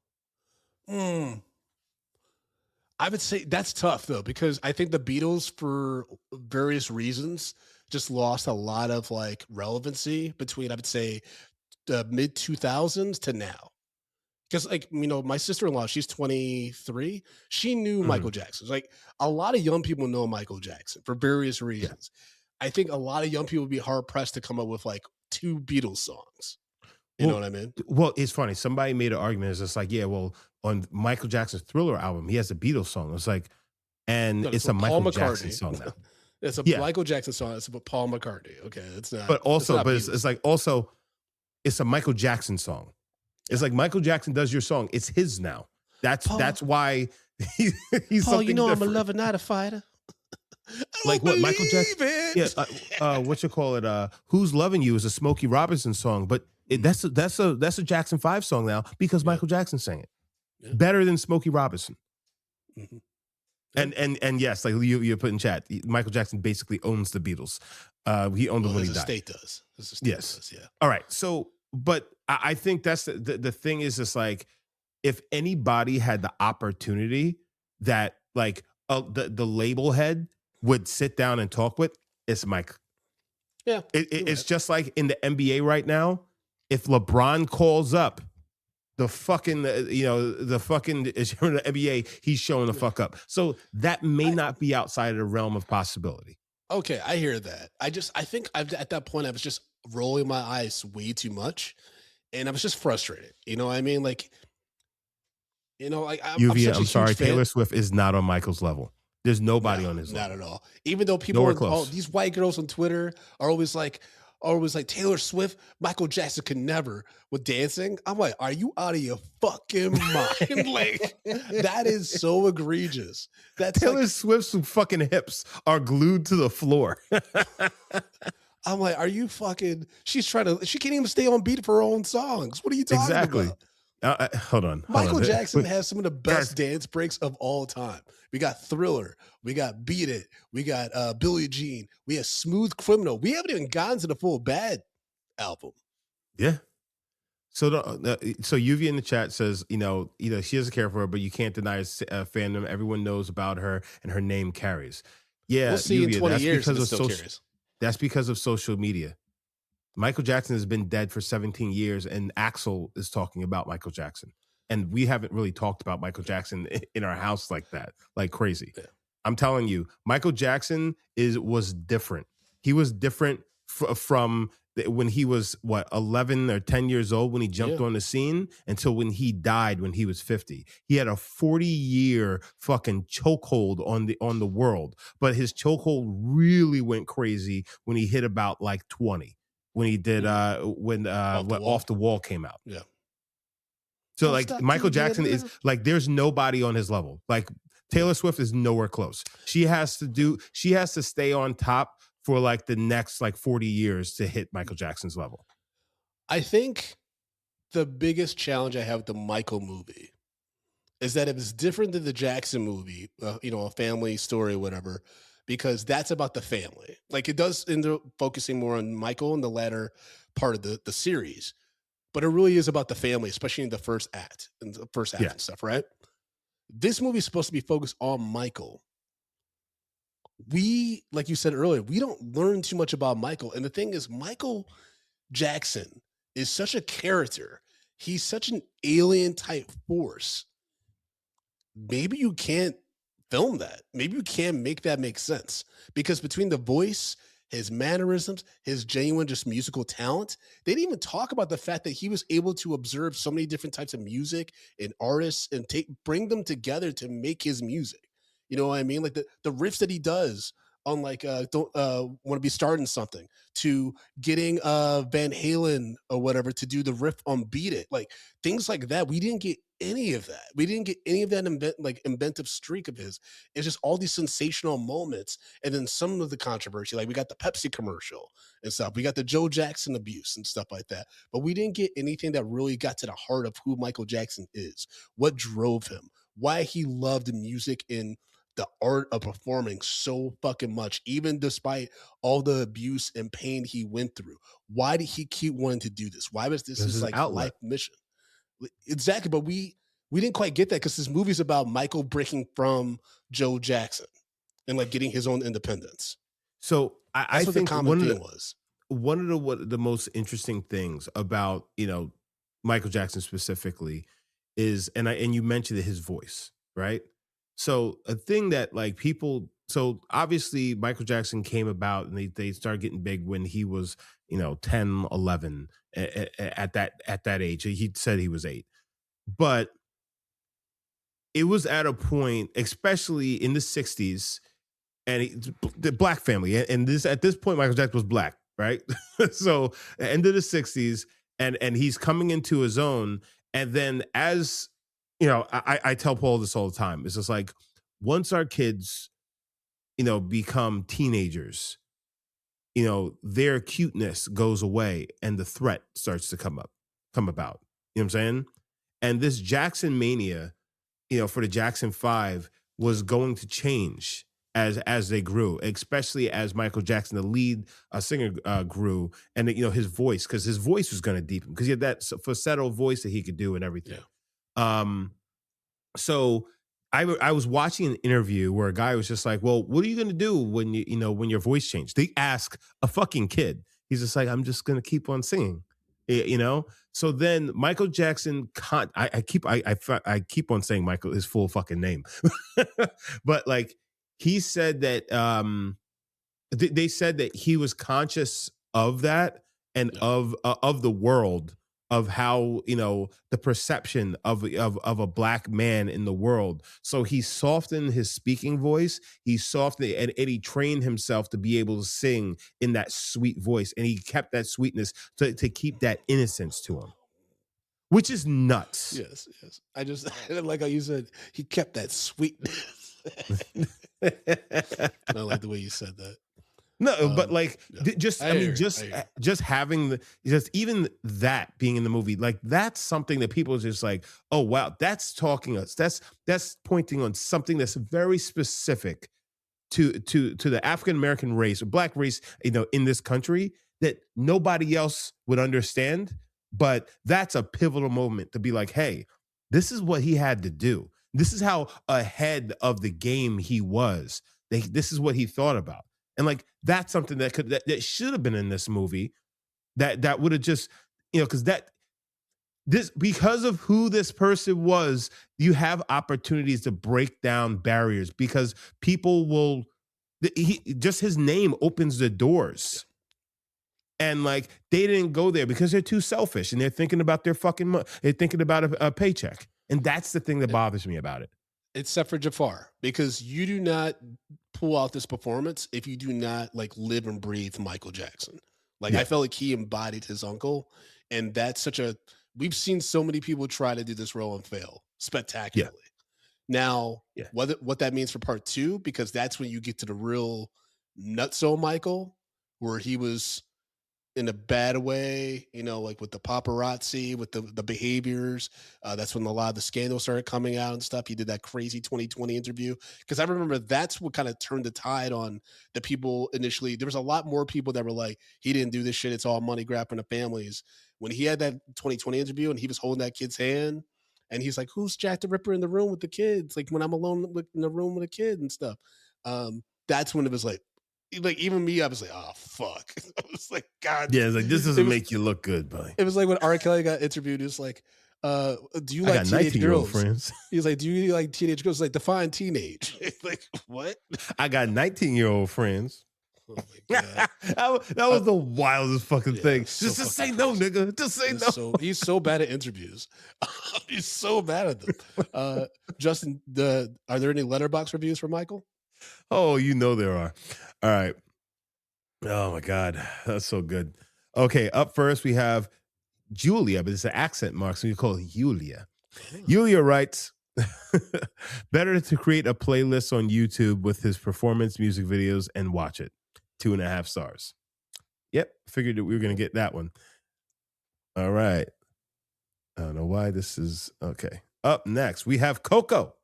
I would say that's tough though, because I think the Beatles, for various reasons, just lost a lot of like relevancy between, I would say, the mid 2000s to now. Because, like, you know, my sister-in-law, she's 23. She knew Michael Jackson. Like, a lot of young people know Michael Jackson for various reasons. Yeah. I think a lot of young people would be hard-pressed to come up with, like, 2 Beatles songs. You know what I mean? Well, it's funny. Somebody made an argument. It's just like, yeah, well, on Michael Jackson's Thriller album, he has a Beatles song. It's like, and it's a Michael Jackson song now. It's a Michael Jackson song. It's about Paul McCartney. Okay, it's not. But also, it's like also, it's a Michael Jackson song. It's like Michael Jackson does your song. It's his now. That's why he's Paul, something you know different. I'm a lover, not a fighter. Like what Michael Jackson? Yeah, what you call it? Who's Loving You is a Smokey Robinson song, but that's a Jackson 5 song now because Michael Jackson sang it better than Smokey Robinson. Mm-hmm. And yes, like you put in chat, Michael Jackson basically owns the Beatles. He owned them when he died. State does. Yes. Yeah. All right. So, but I think that's the thing is just like, if anybody had the opportunity that like the label head would sit down and talk with, it's Mike. Yeah. It's just like in the NBA right now, if LeBron calls up the fucking, the NBA, he's showing the fuck up. So that may not be outside of the realm of possibility. Okay, I hear that. I think at that point I was just rolling my eyes way too much, and I was just frustrated. You know what I mean? Like, you know, like I'm sorry, Taylor Swift is not on Michael's level. There's nobody on his level. Not at all. Even though people these white girls on Twitter are always like Taylor Swift, Michael Jackson could never with dancing. I'm like, are you out of your fucking mind? Like, that is so egregious. That's Taylor Swift's fucking hips are glued to the floor. I'm like, are you fucking? She can't even stay on beat for her own songs. What are you talking about? Hold on. Michael Jackson has some of the best dance breaks of all time. We got Thriller. We got Beat It. We got Billie Jean. We have Smooth Criminal. We haven't even gotten to the full Bad album. Yeah. So Yuvia in the chat says, she doesn't care for her, but you can't deny fandom. Everyone knows about her and her name carries. Yeah. We'll see in 20 years if it still carries. That's because of social media. Michael Jackson has been dead for 17 years, and Axel is talking about Michael Jackson. And we haven't really talked about Michael Jackson in our house like that, like crazy. Yeah. I'm telling you, Michael Jackson was different. He was different from when he was 11 or 10 years old when he jumped Yeah. on the scene until when he died when he was 50. He had a 40-year fucking chokehold on the world, but his chokehold really went crazy when he hit about like 20, when he did when Off the Wall came out. Yeah. So Don't like stop Michael till you get Jackson is enough. like, there's nobody on his level. Like Taylor Swift is nowhere close. She has to stay on top for like the next like 40 years to hit Michael Jackson's level. I think the biggest challenge I have with the Michael movie is that it was different than the Jackson movie, a family story or whatever, because that's about the family. Like it does end up focusing more on Michael in the latter part of the series, but it really is about the family, especially in the first act and the first half Yeah. and stuff, right? This movie is supposed to be focused on Michael. We, like you said earlier, we don't learn too much about Michael. And the thing is, Michael Jackson is such a character. He's such an alien type force. Maybe you can't film that. Maybe you can't make that make sense because between the voice, his mannerisms, his genuine just musical talent, they didn't even talk about the fact that he was able to observe so many different types of music and artists and bring them together to make his music. You know what I mean? Like the riffs that he does on like don't want to be starting something to getting Van Halen or whatever to do the riff on Beat It. Like things like that. We didn't get any of that. We didn't get any of that inventive streak of his. It's just all these sensational moments and then some of the controversy. Like we got the Pepsi commercial and stuff. We got the Joe Jackson abuse and stuff like that. But we didn't get anything that really got to the heart of who Michael Jackson is, what drove him, why he loved music and the art of performing so fucking much, even despite all the abuse and pain he went through. Why did he keep wanting to do this? Why was this This his is like outlet. life mission? Exactly, but we didn't quite get that because this movie's about Michael breaking from Joe Jackson and like getting his own independence. So I That's what the think common theme was. one of the most interesting things about Michael Jackson specifically is, and you mentioned his voice, right? So a thing that like people, so obviously Michael Jackson came about and they started getting big when he was 10, 11 at that age. He said he was 8, but it was at a point, especially in the 60s, and the black family, and this at this point Michael Jackson was black, right? So end of the 60s, and he's coming into his own. And then as I tell Paul this all the time, it's just like once our kids become teenagers, their cuteness goes away and the threat starts to come about. You know what I'm saying? And this Jackson mania, for the Jackson 5 was going to change as they grew, especially as Michael Jackson, the lead singer, grew, and his voice, because his voice was going to deepen because he had that falsetto voice that he could do and everything. So I was watching an interview where a guy was just like, "Well, what are you going to do when when your voice changed?" They ask a fucking kid. He's just like, "I'm just going to keep on singing." So then Michael Jackson I keep on saying Michael, his full fucking name. But like he said that they said that he was conscious of that and of the world, of how the perception of a black man in the world. So he softened his speaking voice. He softened it, and he trained himself to be able to sing in that sweet voice, and he kept that sweetness to keep that innocence to him, which is nuts. Yes. I just like how you said he kept that sweetness. I like the way you said that. No, but like yeah. just I I mean hear you. just having just even that being in the movie, like that's something that people are just like, oh wow, that's pointing on something that's very specific to the African American race or black race, in this country, that nobody else would understand. But that's a pivotal moment to be like, hey, this is what he had to do. This is how ahead of the game he was. This is what he thought about. And like that's something that should have been in this movie, that would have just, because because of who this person was, you have opportunities to break down barriers, because people will just his name opens the doors. And like they didn't go there because they're too selfish and they're thinking about their fucking they're thinking about a paycheck. And that's the thing that bothers me about it. Except for Jafar, because you do not pull out this performance if you do not like live and breathe Michael Jackson. Like Yeah. I felt like he embodied his uncle, and that's such a we've seen so many people try to do this role and fail Yeah. spectacularly. Now, Yeah. what that means for part two, because that's when you get to the real nutso Michael, where he was in a bad way, you know, like with the paparazzi, with the behaviors. That's when a lot of the scandals started coming out and stuff. He did that crazy 2020 interview because I remember that's what kind of turned the tide on the people initially. There was a lot more people that were like, he didn't do this shit. It's all money grab from the families. When he had that 2020 interview and he was holding that kid's hand and he's like, who's Jack the Ripper in the room with the kids? Like when I'm alone in the room with a kid and stuff. That's when it was like even me, I was like, oh fuck. I was like, God. Yeah, it's like this It doesn't was, make you look good, buddy. it was like when R. Kelly got interviewed, it's like, do you I like got teenage 19-year-old girls? friends. He's like, do you like teenage girls? Like, define teenage. Like, what? I got 19-year-old friends. Oh my God. that was the wildest fucking Yeah, thing. so Just say no, nigga. Just say no. He's so bad at interviews. He's so bad at them. Justin, are there any letterbox reviews for Michael? Oh, you know there are. All right. Oh my God. That's so good. Okay, up first we have Julia, but it's an accent mark, so you call it Julia. Julia writes, better to create a playlist on YouTube with his performance music videos and watch it. 2.5 stars. Yep, figured that we were going to get that one. All right. I don't know why this is okay. Up next, we have Coco.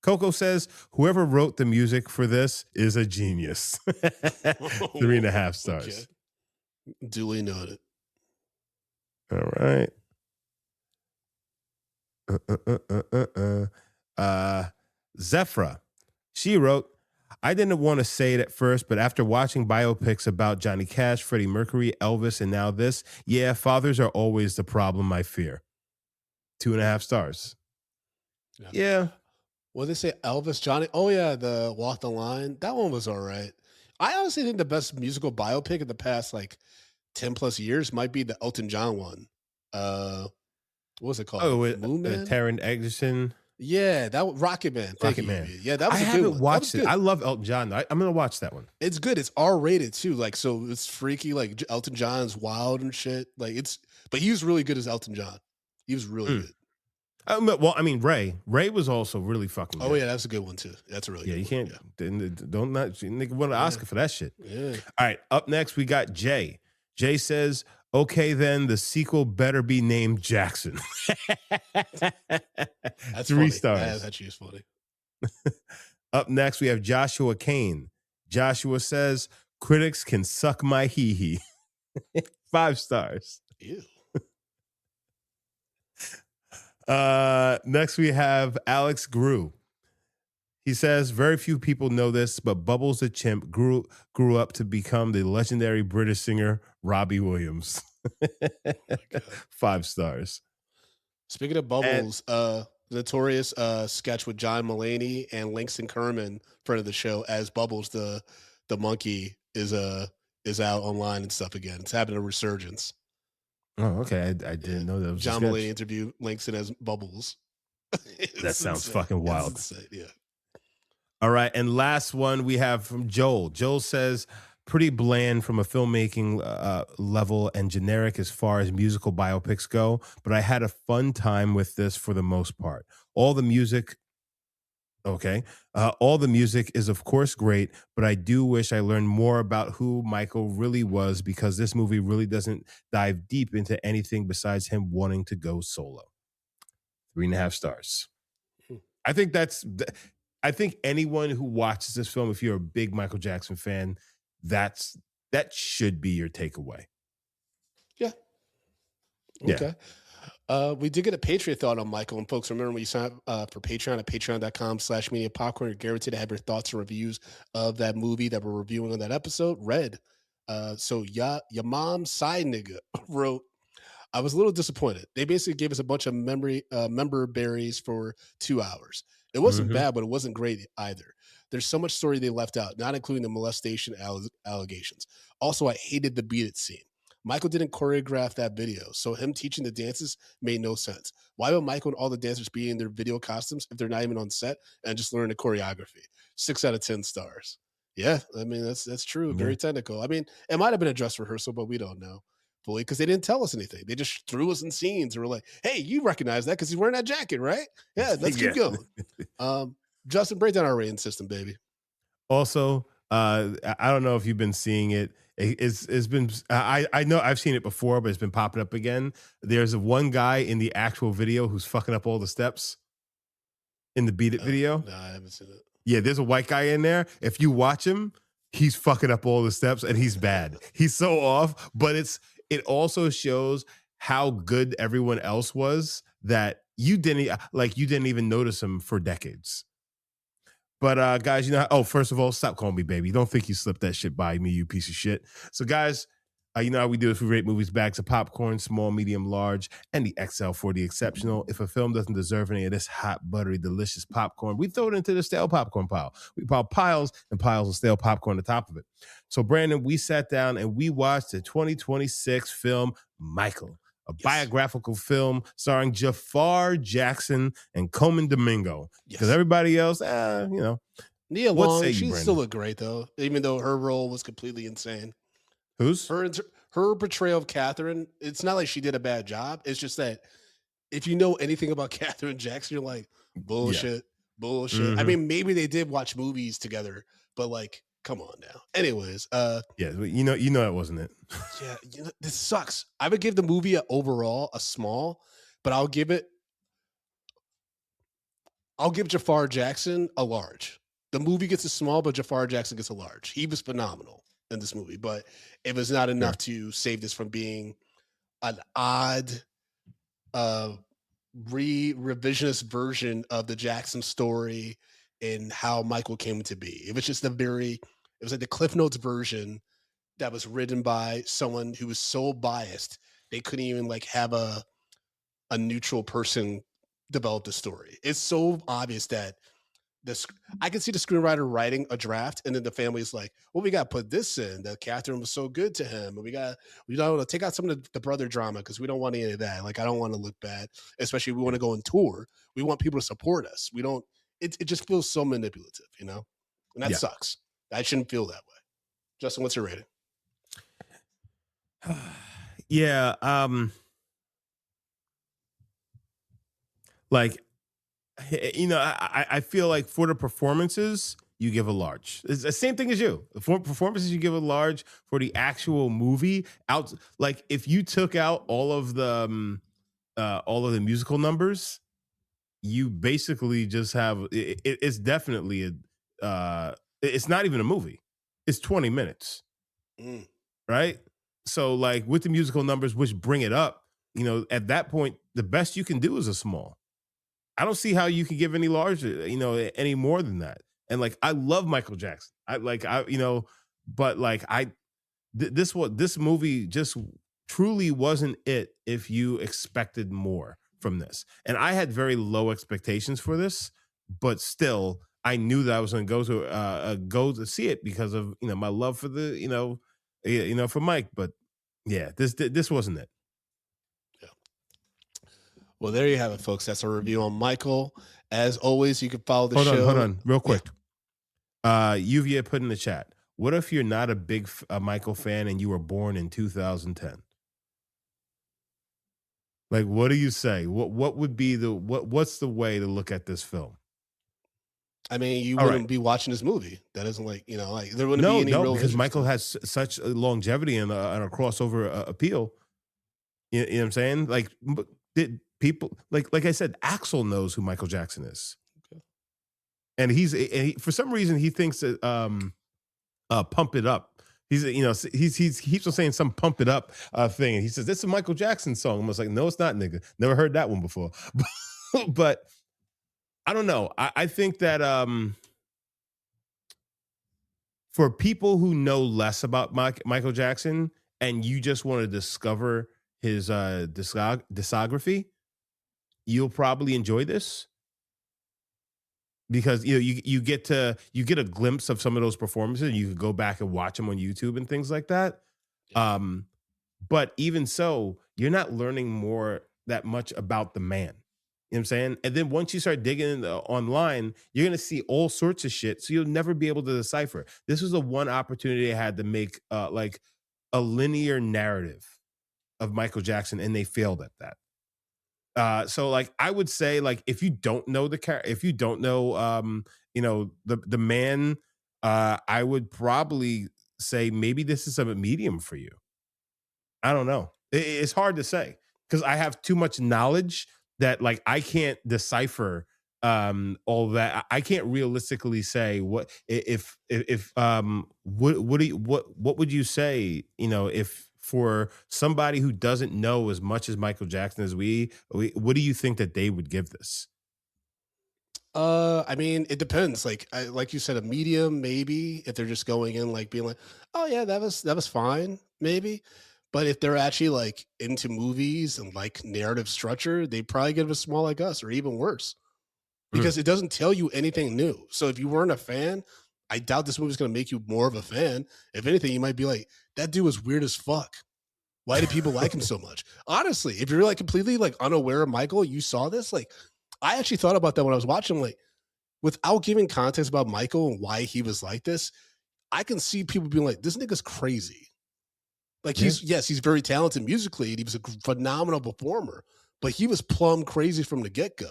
Coco says, whoever wrote the music for this is a genius. 3.5 stars. Okay. Duly noted. All right. Zephra. She wrote, I didn't want to say it at first, but after watching biopics about Johnny Cash, Freddie Mercury, Elvis, and now this, yeah, fathers are always the problem I fear. 2.5 stars. Yeah. Well, they say Elvis, Johnny. Oh yeah, the Walk the Line. That one was all right. I honestly think the best musical biopic in the past like 10 plus years might be the Elton John one. What was it called? Oh, with Moon Man? Taron Egerton. Yeah, that Rocket Man. Thank Rocket you. Man. Yeah, that was I a good haven't one. watched That was it. good. I love Elton John. I'm going to watch that one. It's good. It's R rated too. Like, so it's freaky. Like Elton John's wild and shit. Like but he was really good as Elton John. He was really good. Well, I mean, Ray was also really fucking good. Oh yeah, that's a good one too. That's a really Yeah, good you one. can't. Don't not nigga want an Oscar for that shit. Yeah. All right, up next we got Jay. Jay says, "Okay, then the sequel better be named Jackson." That's 3 funny. stars. That's actually funny. Up next we have Joshua Kane. Joshua says, "Critics can suck my hee hee." 5 stars. Ew. Next we have Alex Grew. He says, very few people know this, but Bubbles the Chimp grew up to become the legendary British singer Robbie Williams. 5 stars. Speaking of Bubbles, notorious sketch with John Mulaney and Langston Kerman, friend of the show, as Bubbles the monkey is out online and stuff again. It's having a resurgence. Oh, okay. I didn't know that was John a sketch. Mulaney interviewed Langston as Bubbles. That sounds fucking wild. Yeah. All right. And last one we have from Joel. Joel says, pretty bland from a filmmaking level and generic as far as musical biopics go, but I had a fun time with this for the most part. All the music is, of course, great, but I do wish I learned more about who Michael really was because this movie really doesn't dive deep into anything besides him wanting to go solo. 3.5 stars. I think anyone who watches this film, if you're a big Michael Jackson fan, that should be your takeaway. Yeah. Okay. We did get a Patreon thought on Michael, and folks, remember when you sign up for Patreon at patreon.com/media popcorn, you're guaranteed to have your thoughts and reviews of that movie that we're reviewing on that episode read. So your mom's side nigga wrote, I was a little disappointed. They basically gave us a bunch of member berries for 2 hours. It wasn't bad, but it wasn't great either. There's so much story they left out, not including the molestation allegations. Also, I hated the Beat It scene. Michael didn't choreograph that video, so him teaching the dances made no sense. Why would Michael and all the dancers be in their video costumes if they're not even on set and just learn the choreography? 6 out of 10 stars. Yeah, I mean that's true. Yeah. Very technical. I mean, it might have been a dress rehearsal, but we don't know fully because they didn't tell us anything. They just threw us in scenes and were like, "Hey, you recognize that because he's wearing that jacket, right? Yeah, let's keep Yeah. going." Justin, break down our rating system, baby. Also, I don't know if you've been seeing it. It's been I know I've seen it before, but it's been popping up again. There's one guy in the actual video who's fucking up all the steps in the Beat It video. No, I haven't seen it. Yeah, there's a white guy in there. If you watch him, he's fucking up all the steps and he's bad. He's so off, but it also shows how good everyone else was that you didn't even notice him for decades. But guys, first of all, stop calling me baby. Don't think you slipped that shit by me, you piece of shit. So guys, you know how we do this. We rate movies, bags of popcorn, small, medium, large, and the XL for the exceptional. If a film doesn't deserve any of this hot, buttery, delicious popcorn, we throw it into the stale popcorn pile. We pile piles and piles of stale popcorn on the top of it. So Brandon, we sat down and we watched the 2026 film Michael, a biographical film starring Jafar Jackson and Coleman Domingo. Because everybody else, Nia what Long, say you, she Brandon? still looked great though, even though her role was completely insane. Who's? Her portrayal of Catherine, it's not like she did a bad job. It's just that if you know anything about Catherine Jackson, you're like, bullshit. I Mhm. mean, maybe they did watch movies together, but like, come on now. Anyways, Yeah, you know that wasn't it. yeah, this sucks. I would give the movie overall a small, but I'll give Jafar Jackson a large. The movie gets a small, but Jafar Jackson gets a large. He was phenomenal in this movie, but it was not enough to save this from being an odd revisionist version of the Jackson story and how Michael came to be. It was just it was like the Cliff Notes version that was written by someone who was so biased they couldn't even like have a neutral person develop the story. It's so obvious that I can see the screenwriter writing a draft, and then the family's like, "Well, we got to put this in that Catherine was so good to him, and we don't want to take out some of the brother drama because we don't want any of that. Like, I don't want to look bad, especially if we want to go on tour. We want people to support us. We don't. It just feels so manipulative, and that sucks. I shouldn't feel that way. Justin, what's your rating? Yeah, like, I feel like for the performances, you give a large. It's the same thing as you. For performances, you give a large. For the actual movie, like if you took out all of the musical numbers, you basically just have it's definitely it's not even a movie. It's 20 minutes, right? So like with the musical numbers, which bring it up, at that point, the best you can do is a small. I don't see how you can give any larger, any more than that. And like, I love Michael Jackson. This movie just truly wasn't it if you expected more from this. And I had very low expectations for this, but still, I knew that I was going to go to see it because of my love for for Mike. But yeah, this wasn't it. Well, there you have it, folks. That's a review on Michael. As always, you can follow the show. Hold on, real quick. Yuvia put in the chat, what if you're not a big Michael fan and you were born in 2010? Like, what do you say? What would be what's the way to look at this film? I mean, you wouldn't be watching this movie. That isn't like, there wouldn't be any real because Michael has such a longevity and a crossover appeal. You know what I'm saying? Like, did people like I said, Axel knows who Michael Jackson is, and he for some reason he thinks that "Pump It Up." He keeps on saying some "Pump It Up" thing, and he says this is a Michael Jackson song. I'm just like, no, it's not, nigga. Never heard that one before. But I don't know. I think that for people who know less about Michael Jackson and you just want to discover his discography, you'll probably enjoy this because you get a glimpse of some of those performances. You could go back and watch them on YouTube and things like that. But even so, you're not learning more that much about the man. You know what I'm saying? And then once you start digging in online, you're gonna see all sorts of shit. So you'll never be able to decipher. This was the one opportunity I had to make like a linear narrative of Michael Jackson, and they failed at that. So like I would say, like, if you don't know the character, if you don't know the man, I would probably say maybe this is a medium for you. I don't know. It's hard to say because I have too much knowledge that like I can't decipher all that. I can't realistically say what if what do you, what would you say, if for somebody who doesn't know as much as Michael Jackson as we what do you think that they would give this? I mean, it depends. Like you said, a medium maybe if they're just going in like being like, oh yeah, that was fine, maybe. But if they're actually like into movies and like narrative structure, they probably give it a small like us or even worse Mm. because it doesn't tell you anything new. So if you weren't a fan, I doubt this movie's going to make you more of a fan. If anything, you might be like, that dude was weird as fuck. Why do people like him so much? Honestly, if you're like completely like unaware of Michael, you saw this, like I actually thought about that when I was watching, like without giving context about Michael and why he was like this, I can see people being like, this nigga's crazy. Like Yeah. he's very talented musically and he was a phenomenal performer, but he was plumb crazy from the get-go.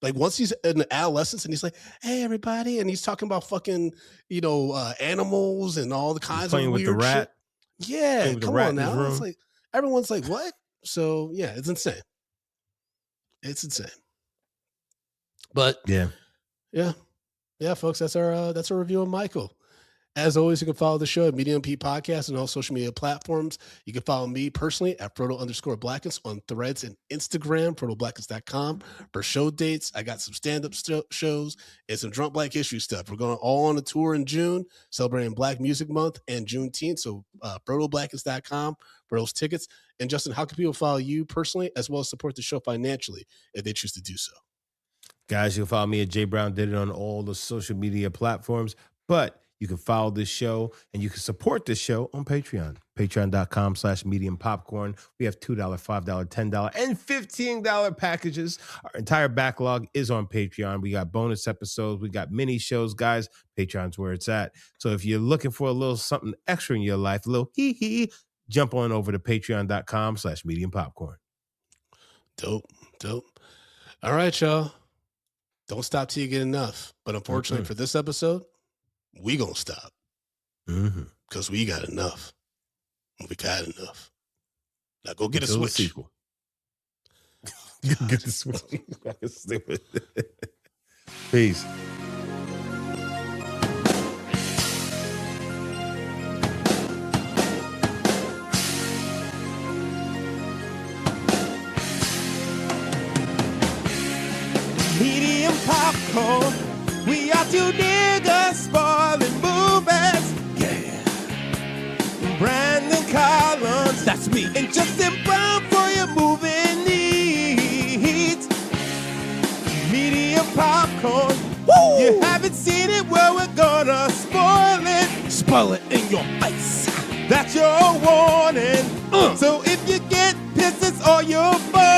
Like once he's in adolescence and he's like, hey everybody, and he's talking about fucking, animals and all the He's kinds of playing with the weird shit. rat. Yeah, Playing with the come rat on in his now. It's room. like everyone's like, what? So yeah, it's insane. It's insane. But Yeah. yeah. Yeah, folks, that's our review of Michael. As always, you can follow the show at Medium P Podcast on all social media platforms. You can follow me personally at Frodo_Blackens on Threads and Instagram, FrodoBlackens.com for show dates. I got some stand-up shows and some Drunk Black History stuff. We're going all on a tour in June, celebrating Black Music Month and Juneteenth. So FrodoBlackens.com for those tickets. And Justin, how can people follow you personally as well as support the show financially if they choose to do so? Guys, you can follow me at J Brown Did It on all the social media platforms, but you can follow this show and you can support this show on Patreon. Patreon.com/medium popcorn. We have $2, $5, $10, and $15 packages. Our entire backlog is on Patreon. We got bonus episodes. We got mini shows, guys. Patreon's where it's at. So if you're looking for a little something extra in your life, a little hee, jump on over to patreon.com/medium popcorn. Dope. All right, y'all. Don't stop till you get enough. But unfortunately for this episode, we gonna stop because we got enough. We got enough. Now go get a Until the switch. sequel. Get the switch. Peace. Medium popcorn. We are two niggas spoiling movies. Yeah. Brandon Collins, that's me. And Justin Brown for your movie needs. Medium popcorn. Woo! You haven't seen it, well, we're gonna spoil it. Spoil it in your face. That's your warning. So if you get pissed, it's all your fault.